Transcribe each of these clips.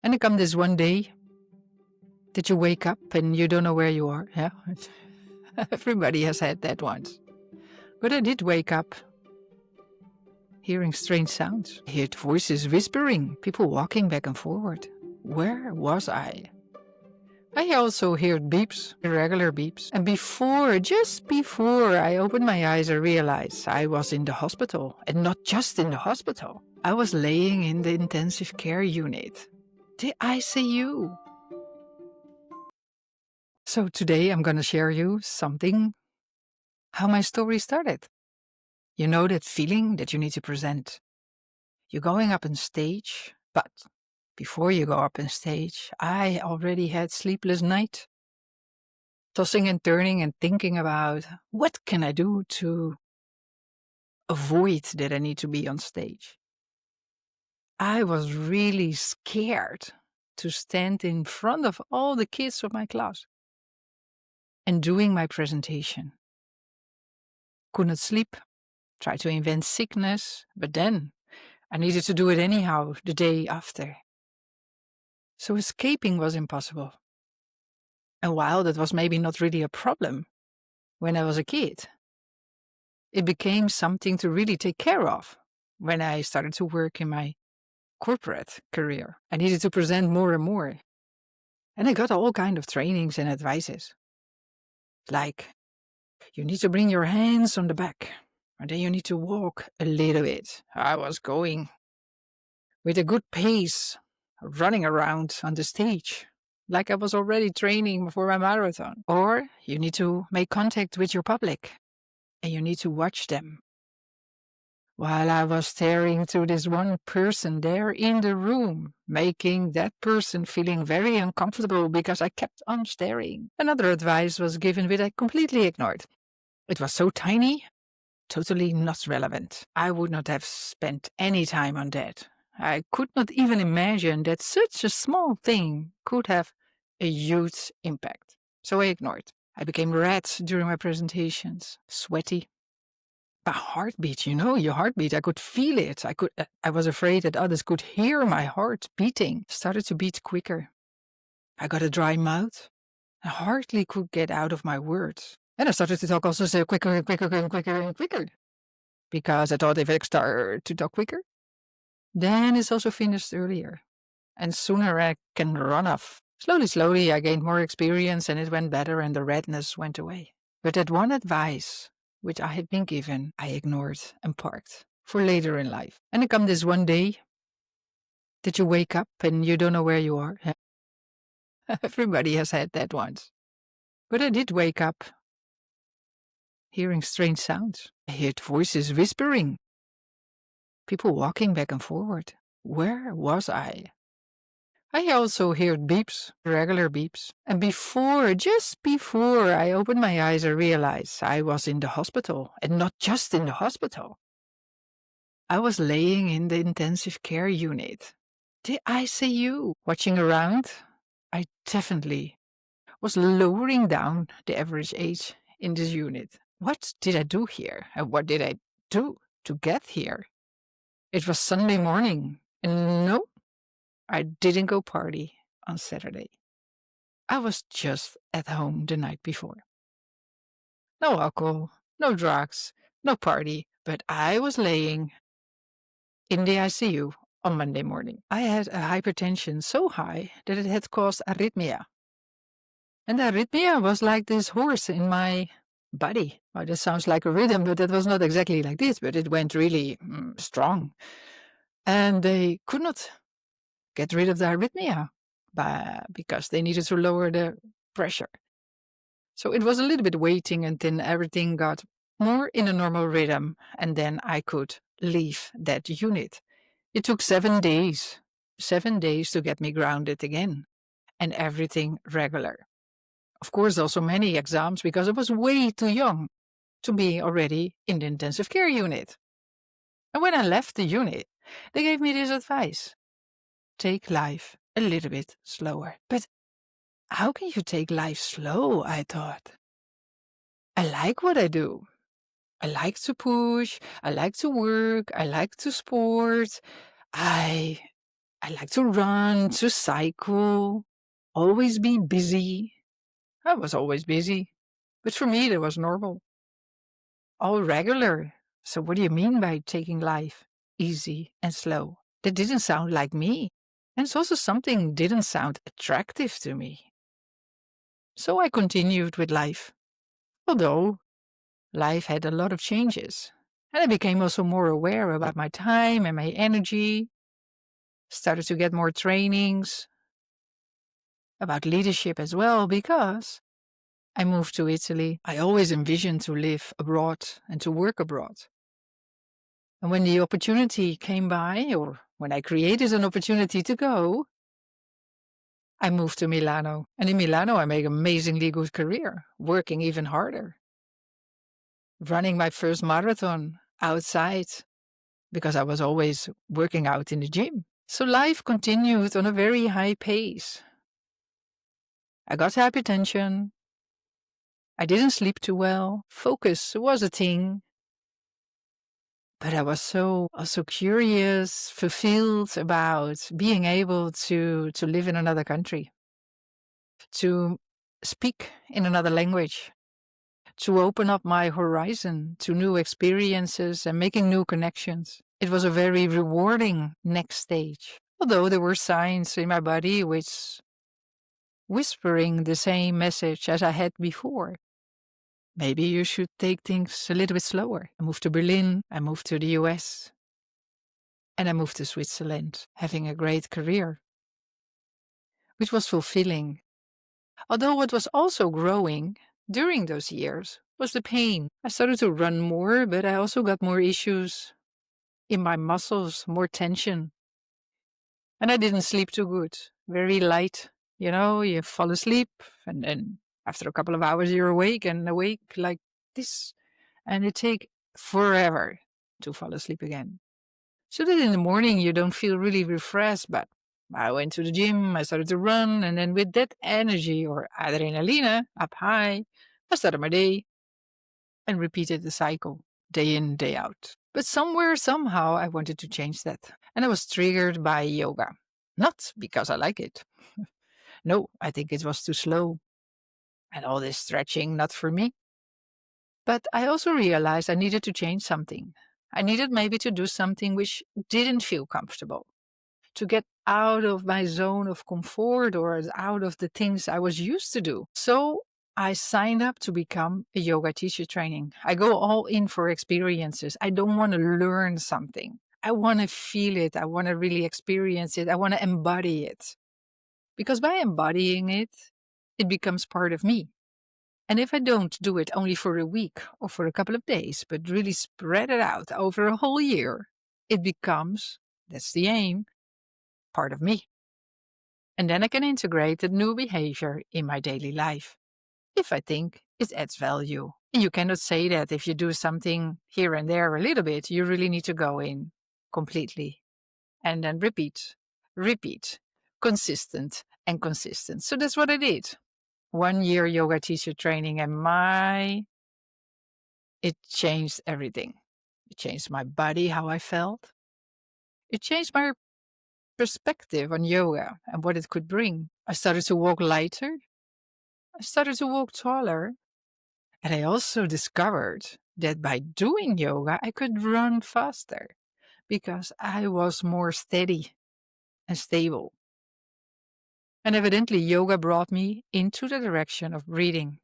And it come this one day that you wake up and you don't know where you are. Yeah, everybody has had that once. But I did wake up hearing strange sounds. I heard voices whispering, people walking back and forward. Where was I? I also heard beeps, irregular beeps. And just before I opened my eyes, I realized I was in the hospital. And not just in the hospital. I was laying in the intensive care unit, the ICU. So today I'm going to share you something, how my story started. You know that feeling that you need to present. You're going up on stage, but before you go up on stage, I already had sleepless night, tossing and turning and thinking about what can I do to avoid that I need to be on stage. I was really scared to stand in front of all the kids of my class and doing my presentation. Couldn't sleep, tried to invent sickness, but then I needed to do it anyhow the day after. So escaping was impossible. And while that was maybe not really a problem when I was a kid, it became something to really take care of when I started to work in my corporate career. I needed to present more and more. And I got all kind of trainings and advices. Like, you need to bring your hands on the back, and then you need to walk a little bit. I was going with a good pace, running around on the stage, like I was already training for my marathon. Or you need to make contact with your public, and you need to watch them. While I was staring to this one person there in the room, making that person feeling very uncomfortable because I kept on staring. Another advice was given which I completely ignored. It was so tiny, totally not relevant. I would not have spent any time on that. I could not even imagine that such a small thing could have a huge impact. So I ignored. I became red during my presentations, sweaty. My heartbeat, your heartbeat, I could feel it. I was afraid that others could hear my heart beating. Started to beat quicker. I got a dry mouth. I hardly could get out of my words. And I started to talk also so quicker and quicker and quicker and quicker. Because I thought if I start to talk quicker, then it's also finished earlier. And sooner I can run off. Slowly, I gained more experience and it went better and the redness went away. But that one advice, which I had been given, I ignored and parked for later in life. And it come this one day that you wake up and you don't know where you are. Everybody has had that once. But I did wake up hearing strange sounds. I heard voices whispering, people walking back and forward. Where was I? I also heard beeps, regular beeps. And just before I opened my eyes, I realized I was in the hospital. And not just in the hospital. I was laying in the intensive care unit, the ICU. Watching around, I definitely was lowering down the average age in this unit. What did I do here? And what did I do to get here? It was Sunday morning. And no, I didn't go party on Saturday. I was just at home the night before. No alcohol, no drugs, no party, but I was laying in the ICU on Monday morning. I had a hypertension so high that it had caused arrhythmia. And the arrhythmia was like this horse in my body. Well, that sounds like a rhythm, but it was not exactly like this, but it went really strong. And they could not get rid of the arrhythmia because they needed to lower the pressure. So it was a little bit waiting until everything got more in a normal rhythm, and then I could leave that unit. It took 7 days to get me grounded again, and everything regular. Of course, also many exams because I was way too young to be already in the intensive care unit. And when I left the unit, they gave me this advice. Take life a little bit slower. But how can you take life slow, I thought. I like what I do. I like to push, I like to work, I like to sport. I I like to run, to cycle, always be busy. I was always busy. But for me, that was normal, all regular. So, what do you mean by taking life easy and slow? That didn't sound like me. And it's also something didn't sound attractive to me. So, I continued with life. Although life had a lot of changes. And I became also more aware about my time and my energy, started to get more trainings about leadership as well, because I moved to Italy. I always envisioned to live abroad and to work abroad. And when the opportunity came by, or when I created an opportunity to go, I moved to Milano. And in Milano, I made an amazingly good career, working even harder, running my first marathon outside because I was always working out in the gym. So life continued on a very high pace. I got hypertension. I didn't sleep too well. Focus was a thing. But I was so also curious, fulfilled about being able to live in another country, to speak in another language, to open up my horizon to new experiences and making new connections. It was a very rewarding next stage. Although there were signs in my body which whispering the same message as I had before. Maybe you should take things a little bit slower. I moved to Berlin, I moved to the US, and I moved to Switzerland, having a great career, which was fulfilling. Although what was also growing during those years was the pain. I started to run more, but I also got more issues in my muscles, more tension. And I didn't sleep too good, very light. You know, you fall asleep, and then after a couple of hours, you're awake and awake like this. And it takes forever to fall asleep again. So that in the morning, you don't feel really refreshed. But I went to the gym, I started to run, and then with that energy or adrenaline up high, I started my day and repeated the cycle day in, day out. But somewhere, somehow, I wanted to change that. And I was triggered by yoga. Not because I like it. No, I think it was too slow. And all this stretching, not for me. But I also realized I needed to change something. I needed maybe to do something which didn't feel comfortable, to get out of my zone of comfort or out of the things I was used to do. So I signed up to become a yoga teacher training. I go all in for experiences. I don't want to learn something. I want to feel it. I want to really experience it. I want to embody it. Because by embodying it, it becomes part of me. And if I don't do it only for a week or for a couple of days, but really spread it out over a whole year, it becomes, that's the aim, part of me. And then I can integrate the new behavior in my daily life if I think it adds value. And you cannot say that if you do something here and there a little bit, you really need to go in completely and then repeat, consistent and consistent. So that's what I did. 1 year yoga teacher training, and it changed everything. It changed my body, how I felt. It changed my perspective on yoga and what it could bring. I started to walk lighter. I started to walk taller. And I also discovered that by doing yoga, I could run faster because I was more steady and stable. And evidently, yoga brought me into the direction of breathing.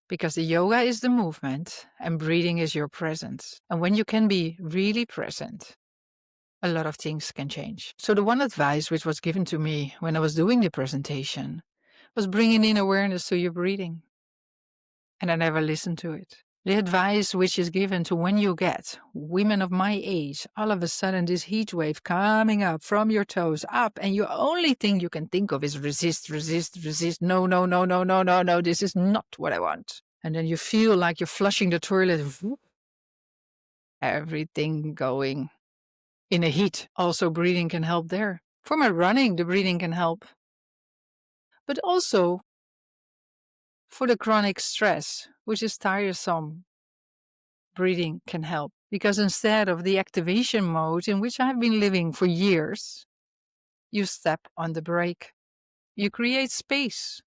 Because the yoga is the movement and breathing is your presence. And when you can be really present, a lot of things can change. So the one advice which was given to me when I was doing the presentation was bringing in awareness to your breathing. And I never listened to it. The advice which is given to when you get women of my age, all of a sudden this heat wave coming up from your toes up, and your only thing you can think of is resist, resist, resist. No, no, no, no, no, no, no. This is not what I want. And then you feel like you're flushing the toilet. Everything going in a heat. Also, breathing can help there. For my running, the breathing can help. But also for the chronic stress, which is tiresome, breathing can help. Because instead of the activation mode in which I've been living for years, You step on the brake. You create space.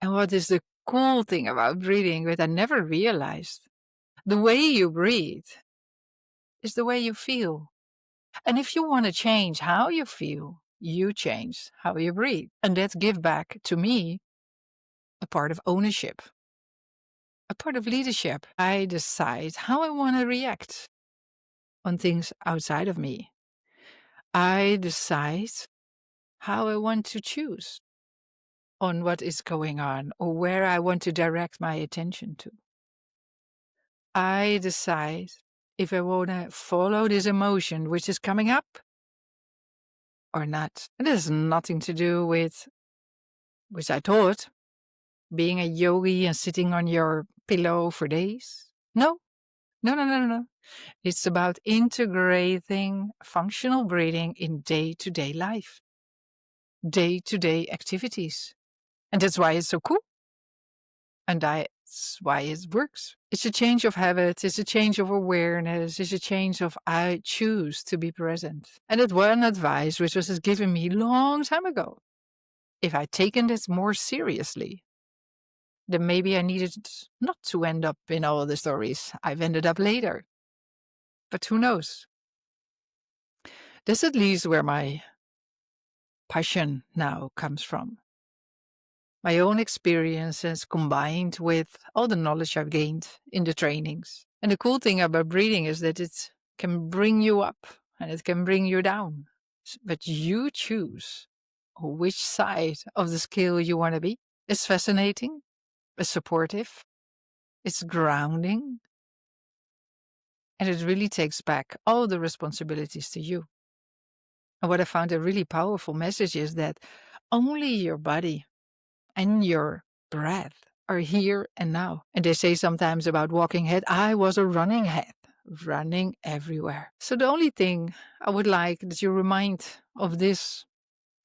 And what is the cool thing about breathing that I never realized? The way you breathe is the way you feel. And if you want to change how you feel, you change how you breathe. And that gives back to me a part of ownership, a part of leadership. I decide how I want to react on things outside of me. I decide how I want to choose on what is going on or where I want to direct my attention to. I decide if I want to follow this emotion which is coming up or not. It has nothing to do with, which I thought, being a yogi and sitting on your pillow for days. No, no, no, no, no, no. It's about integrating functional breathing in day-to-day life, day-to-day activities. And that's why it's so cool. And that's why it works. It's a change of habit. It's a change of awareness. It's a change of I choose to be present. And that one advice which was given me long time ago. If I'd taken this more seriously, then maybe I needed not to end up in all the stories I've ended up later. But who knows? That's at least where my passion now comes from. My own experiences combined with all the knowledge I've gained in the trainings. And the cool thing about breathing is that it can bring you up and it can bring you down. But you choose which side of the scale you want to be. It's fascinating, it's supportive, it's grounding, and it really takes back all the responsibilities to you. And what I found a really powerful message is that only your body and your breath are here and now. And they say sometimes about walking head, I was a running head, running everywhere. So the only thing I would like that you remind of this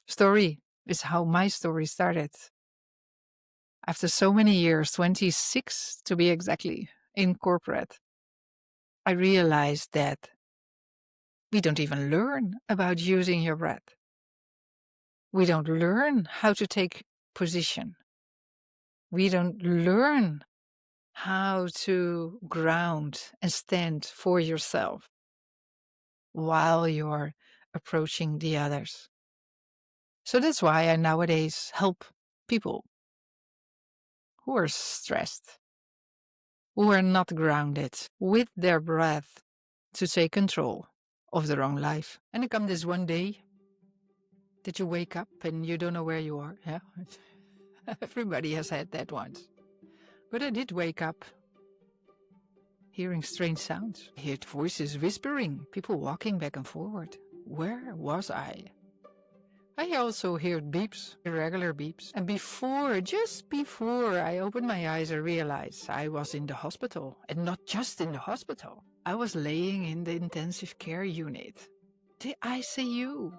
story is how my story started. After so many years, 26 to be exactly, in corporate, I realized that we don't even learn about using your breath. We don't learn how to take position. We don't learn how to ground and stand for yourself while you're approaching the others. So that's why I nowadays help people who are stressed, who are not grounded with their breath to take control of their own life. And it comes this one day that you wake up and you don't know where you are. Yeah, everybody has had that once. But I did wake up hearing strange sounds. I heard voices whispering, people walking back and forward. Where was I? I also heard beeps, irregular beeps. And just before I opened my eyes, I realized I was in the hospital. And not just in the hospital. I was laying in the intensive care unit, the ICU.